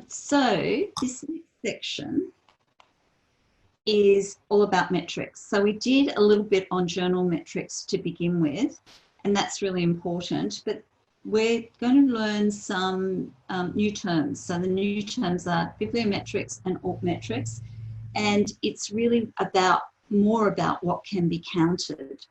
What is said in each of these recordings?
So this next section is all about metrics. So we did a little bit on journal metrics to begin with, and that's really important, but we're going to learn some new terms. So the new terms are bibliometrics and altmetrics, and it's really more about what can be counted.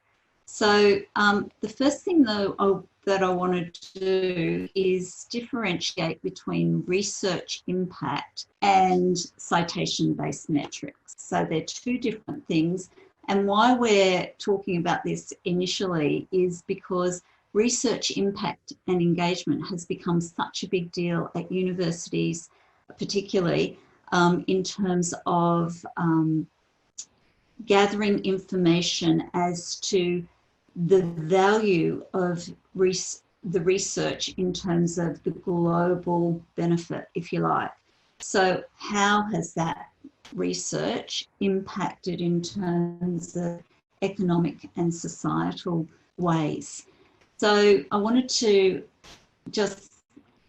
So the first thing though that I wanted to do is differentiate between research impact and citation-based metrics. So they're two different things. And why we're talking about this initially is because research impact and engagement has become such a big deal at universities, particularly in terms of gathering information as to the value of the research in terms of the global benefit, if you like. So how has that research impacted in terms of economic and societal ways? So I wanted to just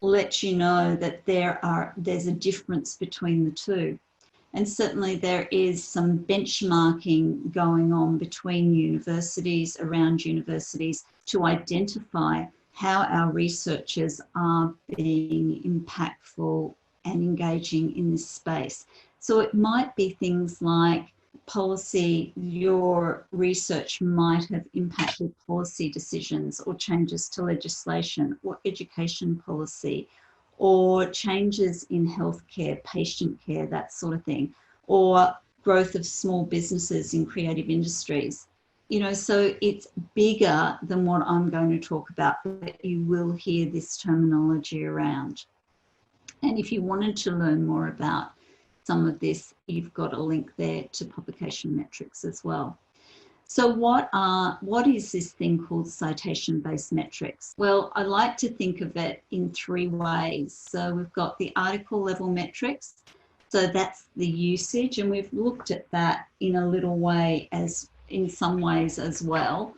let you know that there's a difference between the two. And certainly there is some benchmarking going on between universities, around universities, to identify how our researchers are being impactful and engaging in this space. So it might be things like policy, your research might have impacted policy decisions or changes to legislation or education policy, or changes in healthcare, patient care, that sort of thing, or growth of small businesses in creative industries. You know, so it's bigger than what I'm going to talk about, but you will hear this terminology around. And if you wanted to learn more about some of this, you've got a link there to publication metrics as well. So what is this thing called citation-based metrics? Well, I like to think of it in three ways. So we've got the article level metrics. So that's the usage, and we've looked at that in a little way in some ways as well.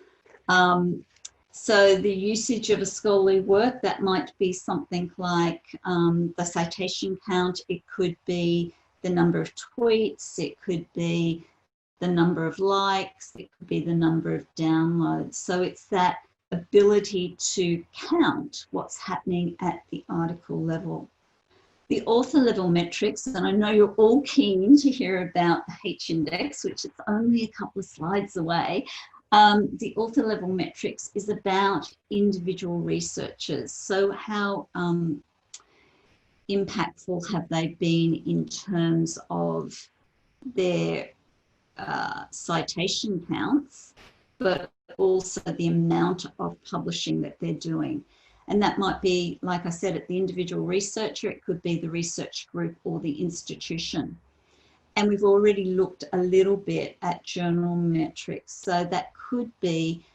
So the usage of a scholarly work, that might be something like the citation count. It could be the number of tweets. It could be the number of likes, it could be the number of downloads. So it's that ability to count what's happening at the article level. The author level metrics, and I know you're all keen to hear about the H-index, which is only a couple of slides away. The author level metrics is about individual researchers. So how impactful have they been in terms of their citation counts, but also the amount of publishing that they're doing. And that might be, like I said, at the individual researcher, it could be the research group or the institution. And we've already looked a little bit at journal metrics. So that could be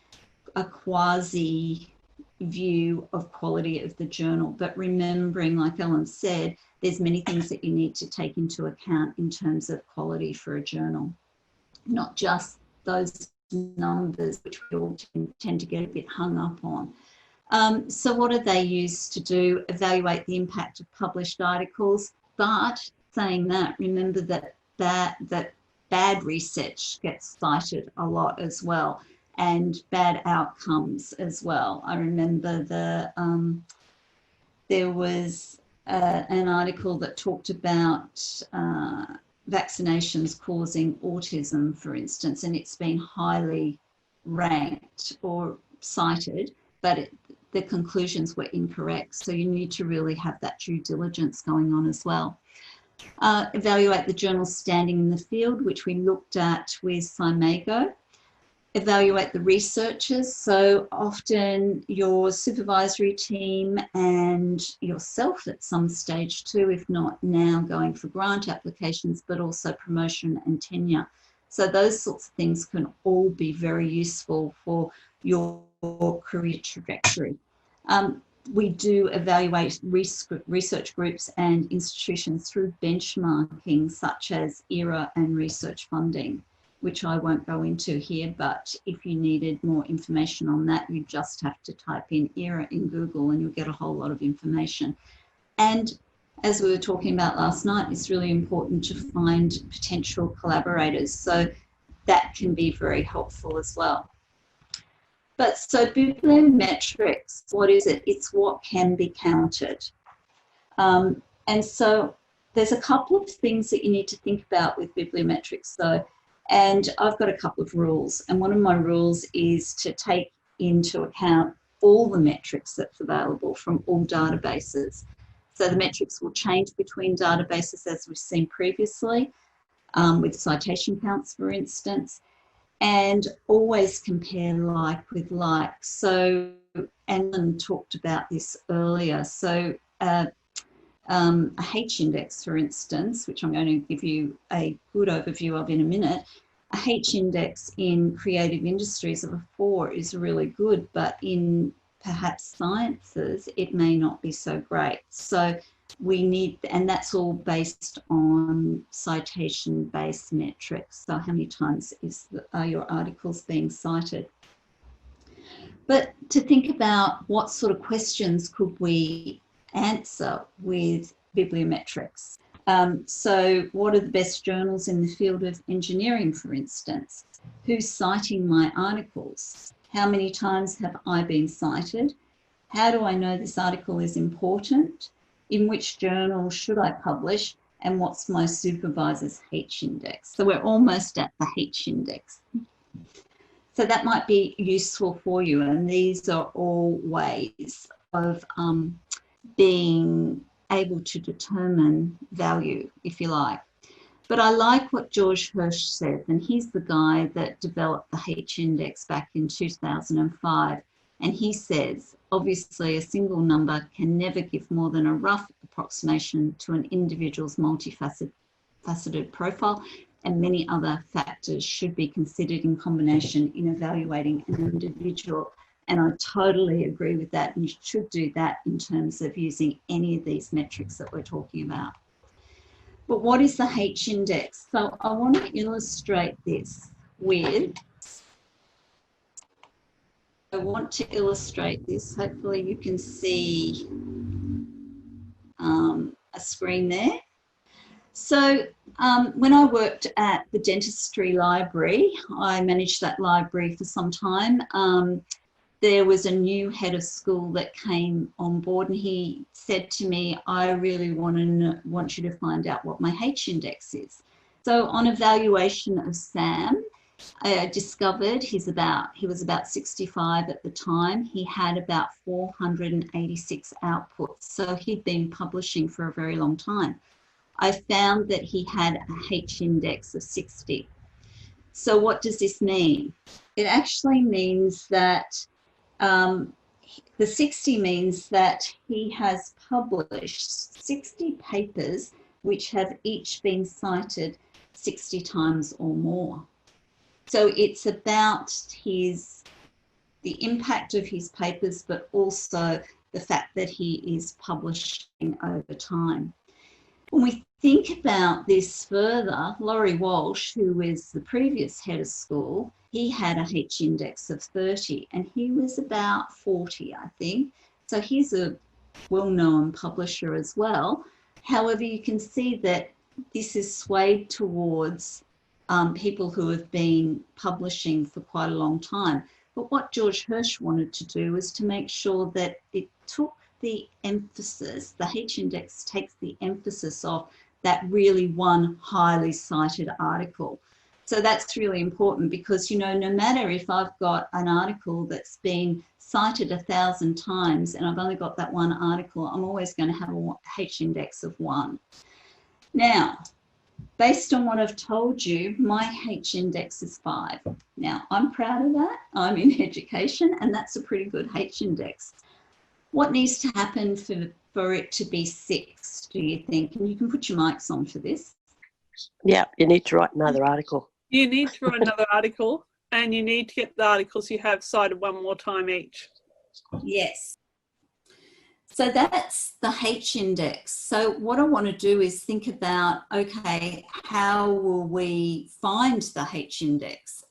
a quasi view of quality of the journal, but remembering, like Ellen said, there's many things that you need to take into account in terms of quality for a journal. Not just those numbers, which we all tend to get a bit hung up on. So what are they used to do? Evaluate the impact of published articles. But saying that, remember that bad research gets cited a lot as well, and bad outcomes as well. I remember there was an article that talked about vaccinations causing autism, for instance, and it's been highly ranked or cited, but the conclusions were incorrect. So you need to really have that due diligence going on as well. Evaluate the journal's standing in the field, which we looked at with Simago. Evaluate the researchers. So often your supervisory team and yourself at some stage too, if not now, going for grant applications, but also promotion and tenure. So those sorts of things can all be very useful for your career trajectory. We do evaluate research groups and institutions through benchmarking, such as ERA and research funding, which I won't go into here, but if you needed more information on that, you just have to type in ERA in Google and you'll get a whole lot of information. And as we were talking about last night, it's really important to find potential collaborators. So that can be very helpful as well. But so bibliometrics, what is it? It's what can be counted. And so there's a couple of things that you need to think about with bibliometrics though. And I've got a couple of rules. And one of my rules is to take into account all the metrics that's available from all databases. So the metrics will change between databases as we've seen previously, with citation counts, for instance, and always compare like with like. So, Alan talked about this earlier. So a H-index, for instance, which I'm going to give you a good overview of in a minute, a H-index in creative industries of a 4 is really good, but in perhaps sciences, it may not be so great. So we need, and that's all based on citation-based metrics. So how many times are your articles being cited? But to think about what sort of questions could we answer with bibliometrics. So what are the best journals in the field of engineering, for instance? Who's citing my articles? How many times have I been cited? How do I know this article is important? In which journal should I publish? And what's my supervisor's H-index? So we're almost at the H-index. So that might be useful for you. And these are all ways of being able to determine value, if you like. But I like what George Hirsch said, and he's the guy that developed the H-index back in 2005. And he says, obviously, a single number can never give more than a rough approximation to an individual's multifaceted profile, and many other factors should be considered in combination in evaluating an individual. And I totally agree with that. And you should do that in terms of using any of these metrics that we're talking about. But what is the H-index? So I want to illustrate this with, hopefully you can see a screen there. So when I worked at the dentistry library, I managed that library for some time. There was a new head of school that came on board, and he said to me, I really want you to find out what my H-index is. So on evaluation of Sam, I discovered he was about 65 at the time. He had about 486 outputs. So he'd been publishing for a very long time. I found that he had a H-index of 60. So what does this mean? It actually means that the 60 means that he has published 60 papers which have each been cited 60 times or more. So it's about the impact of his papers, but also the fact that he is publishing over time. When we think about this further, Laurie Walsh, who is the previous head of school, he had a H-index of 30 and he was about 40, I think. So he's a well-known publisher as well. However, you can see that this is swayed towards people who have been publishing for quite a long time. But what George Hirsch wanted to do was to make sure that it took the emphasis, the H-index takes the emphasis off that really one highly cited article. So that's really important because, you know, no matter if I've got an article that's been cited 1,000 times and I've only got that one article, I'm always going to have a H-index of 1. Now, based on what I've told you, my H-index is 5. Now, I'm proud of that. I'm in education and that's a pretty good H-index. What needs to happen for it to be 6, do you think? And you can put your mics on for this. Yeah, you need to write another article. You need to write another article, and you need to get the articles you have cited one more time each. Yes. So that's the H-index. So what I want to do is think about, okay, how will we find the H-index?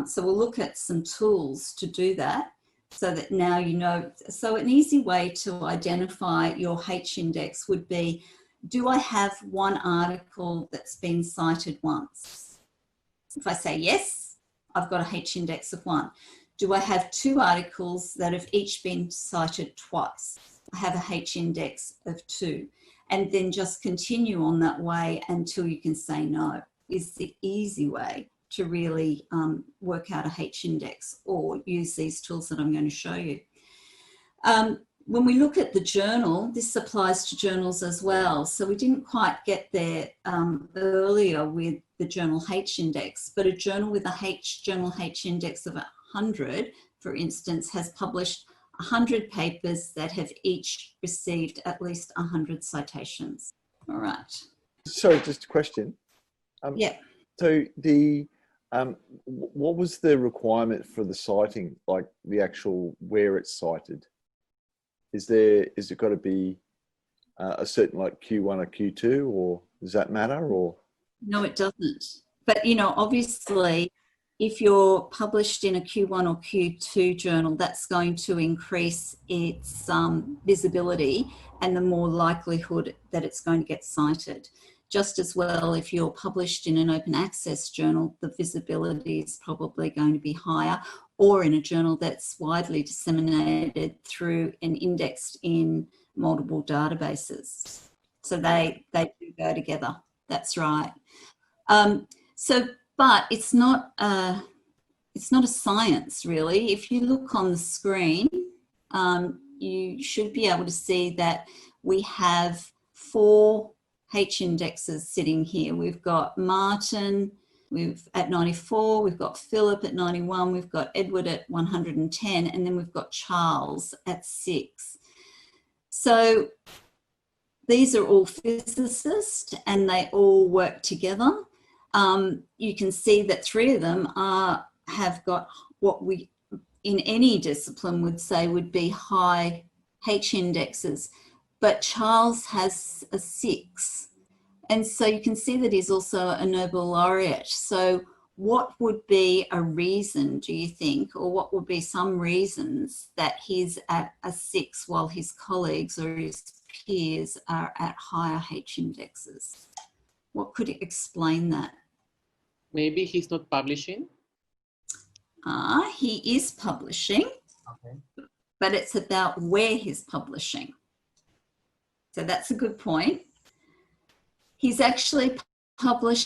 So we'll look at some tools to do that so that now you know. So an easy way to identify your H-index would be do I have one article that's been cited once? If I say yes, I've got a H index of 1. Do I have 2 articles that have each been cited twice? I have a H index of 2. And then just continue on that way until you can say no, is the easy way to really work out a H index, or use these tools that I'm going to show you. When we look at the journal, this applies to journals as well. So we didn't quite get there earlier with the journal H index, but a journal with a journal H index of 100, for instance, has published 100 papers that have each received at least 100 citations. All right. Sorry, just a question. Yeah. So the what was the requirement for the citing, like the actual where it's cited? Is it got to be a certain like Q1 or Q2, or does that matter? Or no, it doesn't. But you know, obviously, if you're published in a Q1 or Q2 journal, that's going to increase its visibility and the more likelihood that it's going to get cited. Just as well, if you're published in an open access journal, the visibility is probably going to be higher, or in a journal that's widely disseminated through and indexed in multiple databases. So they do go together. That's right. But it's not a science, really. If you look on the screen, you should be able to see that we have 4 H indexes sitting here. We've got Martin at 94, we've got Philip at 91, we've got Edward at 110, and then we've got Charles at 6. So these are all physicists and they all work together. You can see that 3 of them have got what we in any discipline would say would be high H indexes, but Charles has a 6. And so you can see that he's also a Nobel laureate. So what would be a reason, do you think, or what would be some reasons that he's at a 6 while his colleagues or his peers are at higher H indexes? What could explain that? Maybe he's not publishing. He is publishing, Okay. but it's about where he's publishing. So that's a good point. He's actually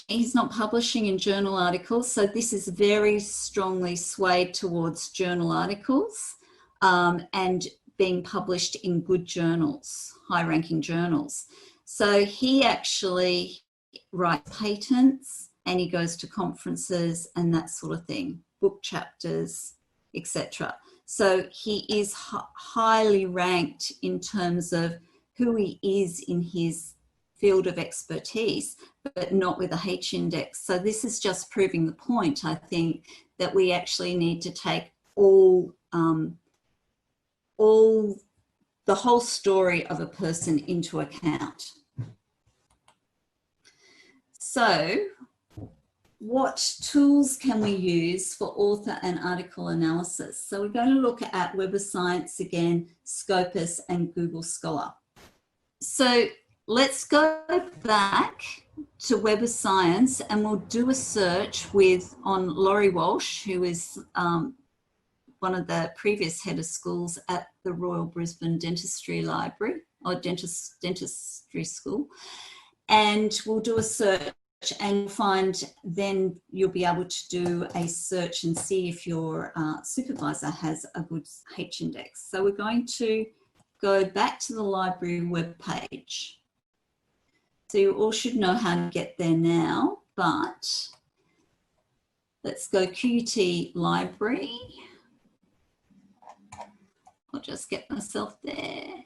he's not publishing in journal articles. So this is very strongly swayed towards journal articles and being published in good journals, high-ranking journals. So he actually writes patents and he goes to conferences and that sort of thing, book chapters, etc. So he is highly ranked in terms of who he is in his field of expertise, but not with a H index. So this is just proving the point, I think, that we actually need to take the whole story of a person into account. So what tools can we use for author and article analysis? So we're going to look at Web of Science again, Scopus and Google Scholar. So let's go back to Web of Science and we'll do a search on Laurie Walsh, who is one of the previous head of schools at the Royal Brisbane Dentistry Library, or Dentistry School. And we'll do a search and then you'll be able to do a search and see if your supervisor has a good H index. So we're going to go back to the library webpage. So you all should know how to get there now, but let's go QUT library. I'll just get myself there.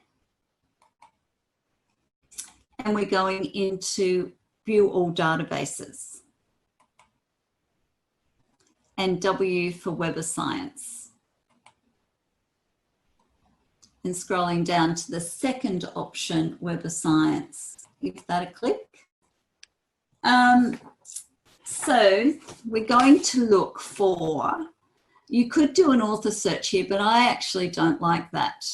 And we're going into view all databases. And W for Web of Science. And scrolling down to the second option, Web of Science. Give that a click. So we're going to look for, you could do an author search here, but I actually don't like that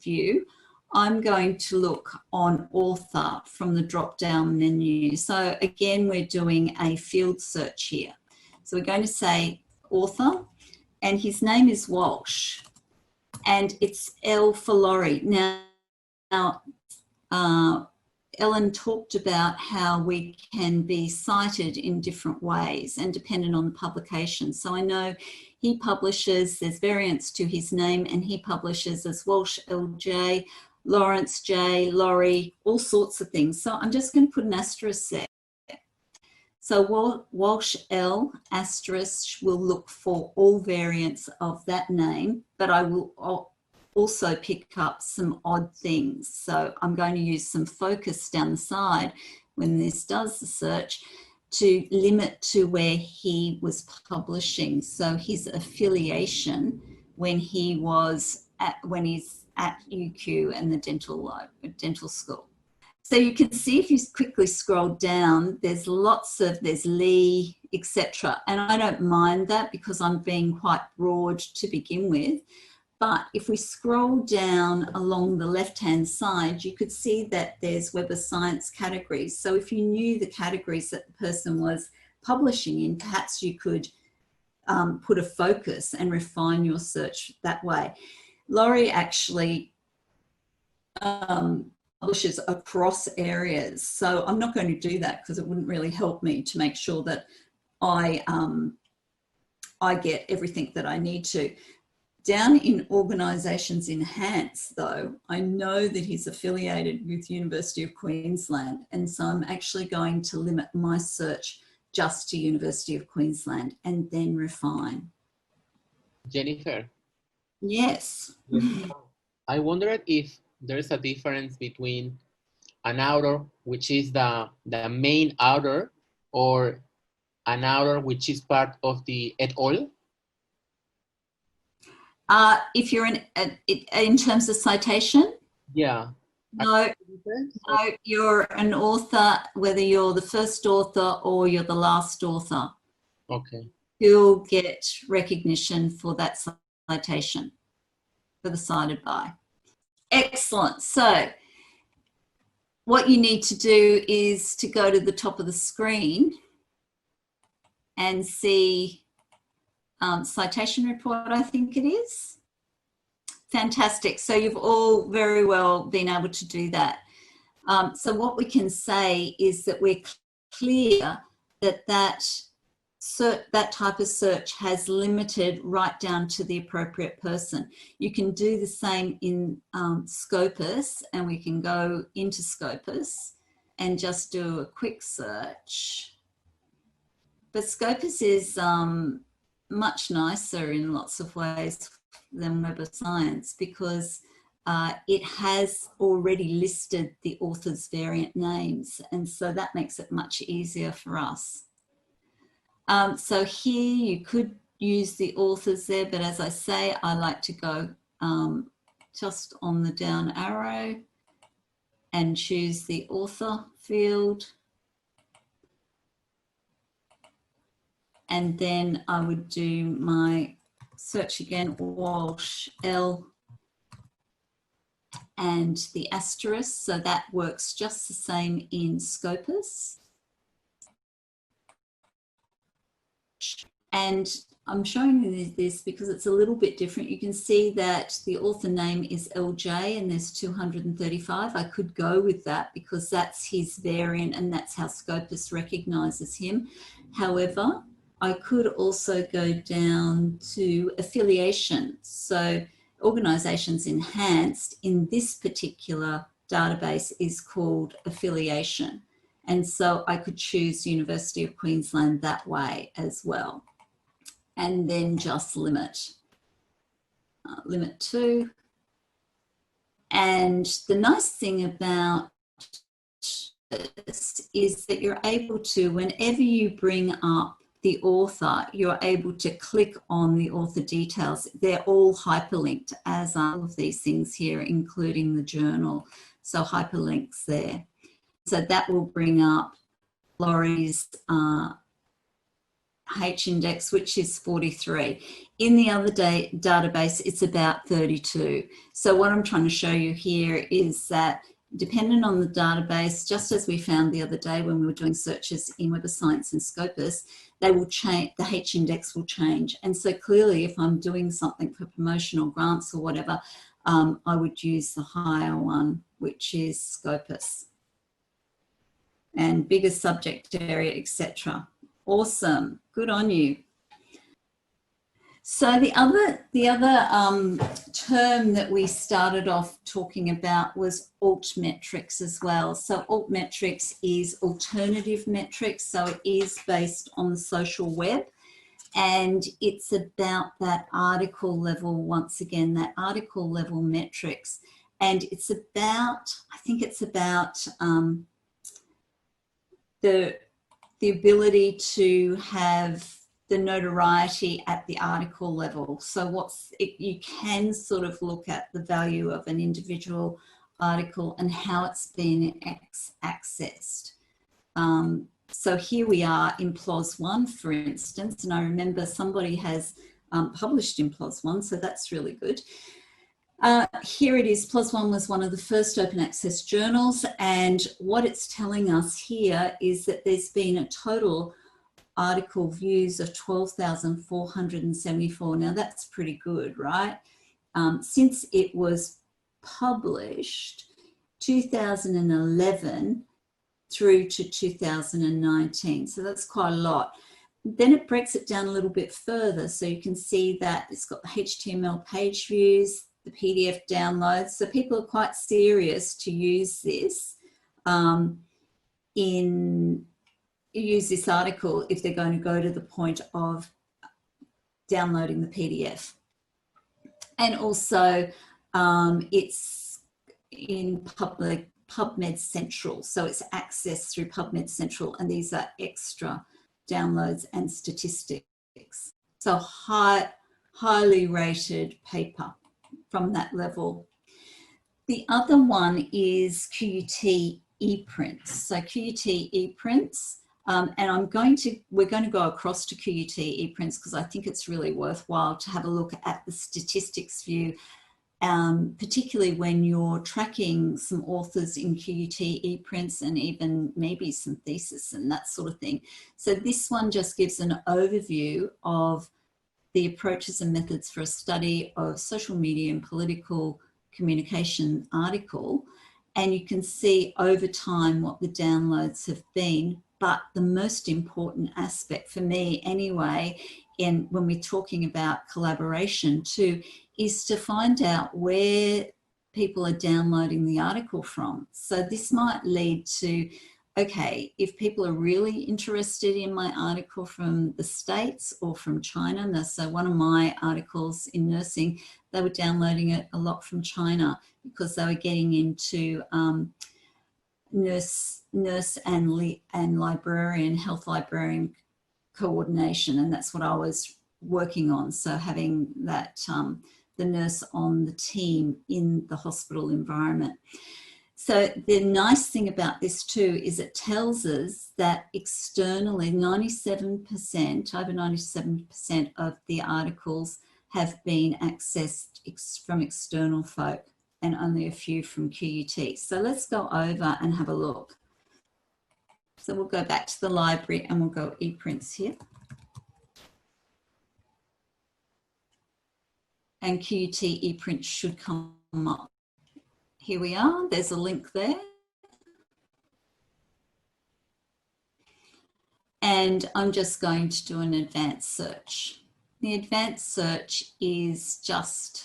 view. I'm going to look on author from the drop-down menu. So again, we're doing a field search here. So we're going to say author, and his name is Walsh, and it's L for Laurie. Now Ellen talked about how we can be cited in different ways and dependent on the publication. So I know he publishes, there's variants to his name, and he publishes as Walsh LJ, Lawrence J, Laurie, all sorts of things. So I'm just going to put an asterisk there. So Walsh L asterisk will look for all variants of that name, but I will also pick up some odd things. So I'm going to use some focus down the side when this does the search to limit to where he was publishing. So his affiliation when he's at UQ and the dental school. So you can see if you quickly scroll down, there's Lee, etc. And I don't mind that because I'm being quite broad to begin with. But if we scroll down along the left-hand side, you could see that there's Web of Science categories. So if you knew the categories that the person was publishing in, perhaps you could put a focus and refine your search that way. Laurie actually publishes across areas. So I'm not going to do that because it wouldn't really help me to make sure that I get everything that I need to. Down in Organisations Enhanced, though, I know that he's affiliated with University of Queensland, and so I'm actually going to limit my search just to University of Queensland and then refine. Jennifer. Yes. I wondered if there's a difference between an author, which is the main author, or an author which is part of the et al. If you're in terms of citation? Yeah. No, you're an author, whether you're the first author or you're the last author. Okay. You'll get recognition for that citation, for the cited by. Excellent. So what you need to do is to go to the top of the screen and see citation report, I think it is. Fantastic. So you've all very well been able to do that. So what we can say is that we're clear that that type of search has limited right down to the appropriate person. You can do the same in Scopus, and we can go into Scopus and just do a quick search. But Scopus is much nicer in lots of ways than Web of Science because it has already listed the author's variant names, and so that makes it much easier for us. So here you could use the authors there, but as I say, I like to go just on the down arrow and choose the author field. And then I would do my search again, Walsh L and the asterisk. So that works just the same in Scopus. And I'm showing you this because it's a little bit different. You can see that the author name is LJ and there's 235. I could go with that because that's his variant and that's how Scopus recognizes him. However, I could also go down to affiliation. So Organisations Enhanced in this particular database is called affiliation. And so I could choose University of Queensland that way as well. And then just limit to. And the nice thing about this is that you're able to, whenever you bring up the author, you're able to click on the author details. They're all hyperlinked, as are all of these things here, including the journal. So hyperlinks there. So that will bring up Laurie's H index, which is 43. In the other database, it's about 32. So what I'm trying to show you here is that dependent on the database, just as we found the other day when we were doing searches in Web of Science and Scopus, they will change, the H index will change. And so clearly if I'm doing something for promotional grants or whatever, I would use the higher one, which is Scopus. And bigger subject area, etc. Awesome, good on you. So the other term that we started off talking about was altmetrics as well. So altmetrics is alternative metrics, so it is based on the social web, and it's about that article level, once again, that article level metrics. And it's about, I think it's about the ability to have the notoriety at the article level. So you can sort of look at the value of an individual article and how it's been accessed. So here we are in PLOS 1, for instance, and I remember somebody has published in PLOS 1, so that's really good. Here it is. PLOS 1 was one of the first open access journals, and what it's telling us here is that there's been a total article views of 12,474. Now that's pretty good, right? Since it was published 2011 through to 2019, so that's quite a lot. Then it breaks it down a little bit further, so you can see that it's got the HTML page views, the PDF downloads, so people are quite serious to use this use this article if they're going to go to the point of downloading the PDF. And also it's in PubMed Central, so it's accessed through PubMed Central, and these are extra downloads and statistics. So highly rated paper from that level. The other one is QUT ePrints. So QUT ePrints, and we're going to go across to QUT ePrints because I think it's really worthwhile to have a look at the statistics view, particularly when you're tracking some authors in QUT ePrints and even maybe some thesis and that sort of thing. So this one just gives an overview of the approaches and methods for a study of social media and political communication article. And you can see over time what the downloads have been. But the most important aspect for me anyway, when we're talking about collaboration too, is to find out where people are downloading the article from. So this might lead to, okay, if people are really interested in my article from the States or from China, so one of my articles in nursing, they were downloading it a lot from China because they were getting into nurse and librarian, health librarian coordination, and that's what I was working on. So having that, the nurse on the team in the hospital environment. So the nice thing about this too is it tells us that externally 97%, over 97% of the articles have been accessed from external folk and only a few from QUT. So let's go over and have a look. So we'll go back to the library and we'll go ePrints here. And QUT ePrints should come up. Here we are, there's a link there. And I'm just going to do an advanced search. The advanced search is just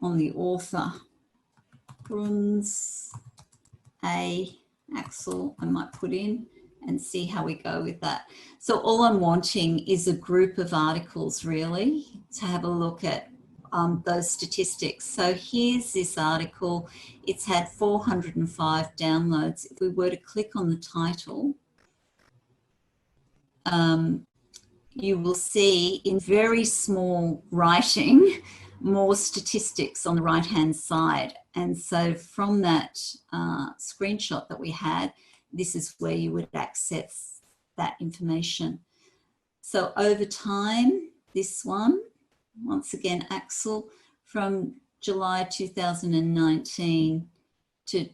on the author. Bruns, Axel, I might put in and see how we go with that. So all I'm wanting is a group of articles really to have a look at those statistics. So here's this article. It's had 405 downloads. If we were to click on the title, you will see in very small writing more statistics on the right hand side. And so from that screenshot that we had, this is where you would access that information. So over time, this one, once again, Axel, from July 2019 to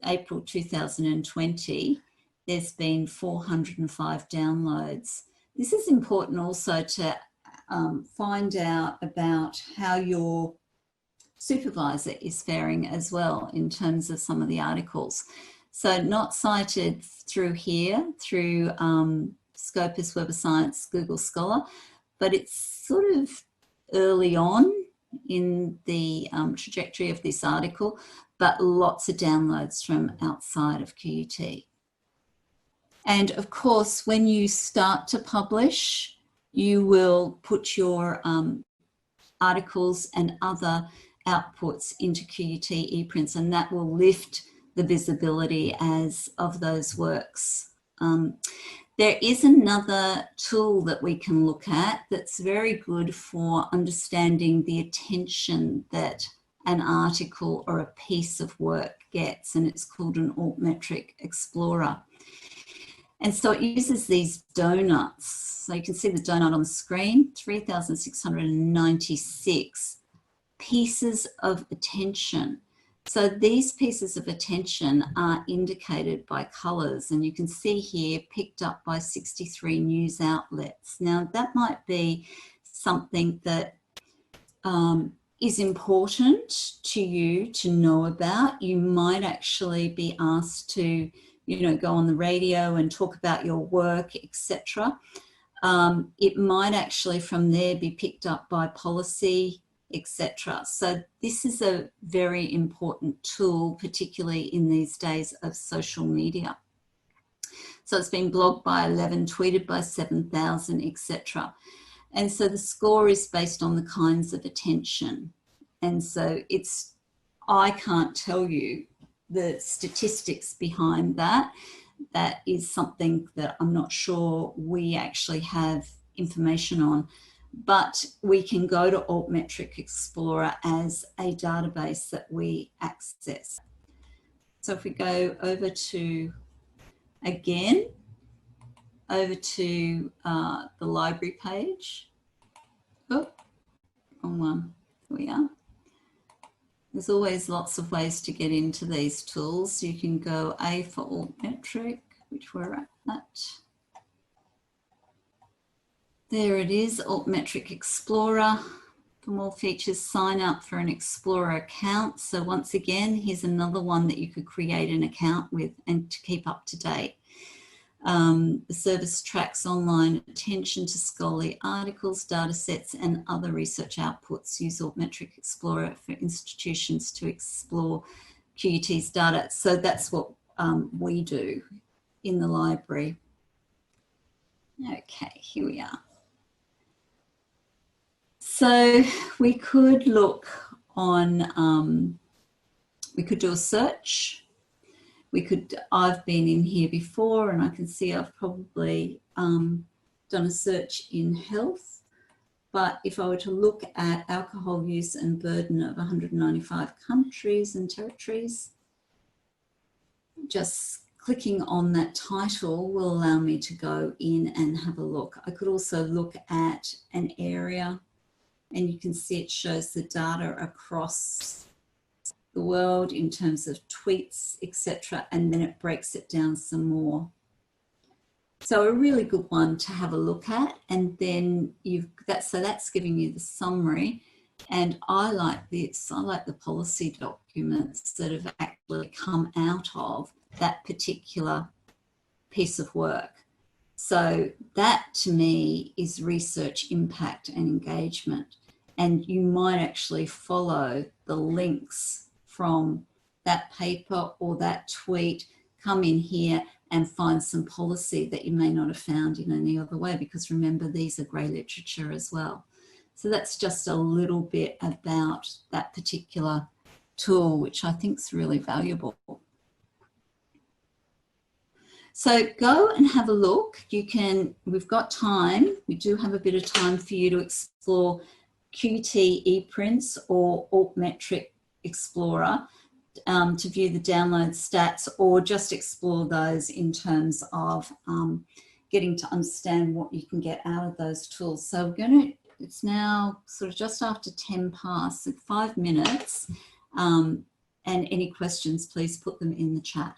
April 2020, there's been 405 downloads. This is important also to find out about how your supervisor is faring as well in terms of some of the articles. So not cited through here, through Scopus, Web of Science, Google Scholar, but it's sort of early on in the trajectory of this article, but lots of downloads from outside of QUT. And of course, when you start to publish, you will put your articles and other outputs into QUT ePrints, and that will lift the visibility of those works. There is another tool that we can look at that's very good for understanding the attention that an article or a piece of work gets, and it's called an Altmetric Explorer. And so it uses these donuts. So you can see the donut on the screen, 3,696 pieces of attention. So these pieces of attention are indicated by colours, and you can see here picked up by 63 news outlets. Now that might be something that is important to you to know about. You might actually be asked to, you know, go on the radio and talk about your work, etc. It might actually from there be picked up by policy, etc. So this is a very important tool, particularly in these days of social media. So it's been blogged by 11, tweeted by 7,000, etc. And so the score is based on the kinds of attention. And so I can't tell you the statistics behind that. That is something that I'm not sure we actually have information on. But we can go to Altmetric Explorer as a database that we access. So if we go over to, again, over to the library page. Oh, wrong one. Here we are. There's always lots of ways to get into these tools. You can go A for Altmetric, which we're at. There it is, Altmetric Explorer. For more features, sign up for an Explorer account. So once again, here's another one that you could create an account with and to keep up to date. The service tracks online attention to scholarly articles, data sets, and other research outputs. Use Altmetric Explorer for institutions to explore QUT's data. So that's what we do in the library. Okay, here we are. So we could look on, we could do a search. I've been in here before and I can see I've probably done a search in health. But if I were to look at alcohol use and burden of 195 countries and territories, just clicking on that title will allow me to go in and have a look. I could also look at an area, and you can see it shows the data across the world in terms of tweets, etc. And then it breaks it down some more. So a really good one to have a look at. And then that's giving you the summary. And I like this. I like the policy documents that have actually come out of that particular piece of work. So that to me is research impact and engagement. And you might actually follow the links from that paper or that tweet, come in here and find some policy that you may not have found in any other way, because remember, these are grey literature as well. So that's just a little bit about that particular tool, which I think is really valuable. So go and have a look. We've got time. We do have a bit of time for you to explore QUT ePrints or Altmetric Explorer to view the download stats, or just explore those in terms of getting to understand what you can get out of those tools. So we're going to, it's now sort of just after 10 past, so 5 minutes. And any questions, please put them in the chat.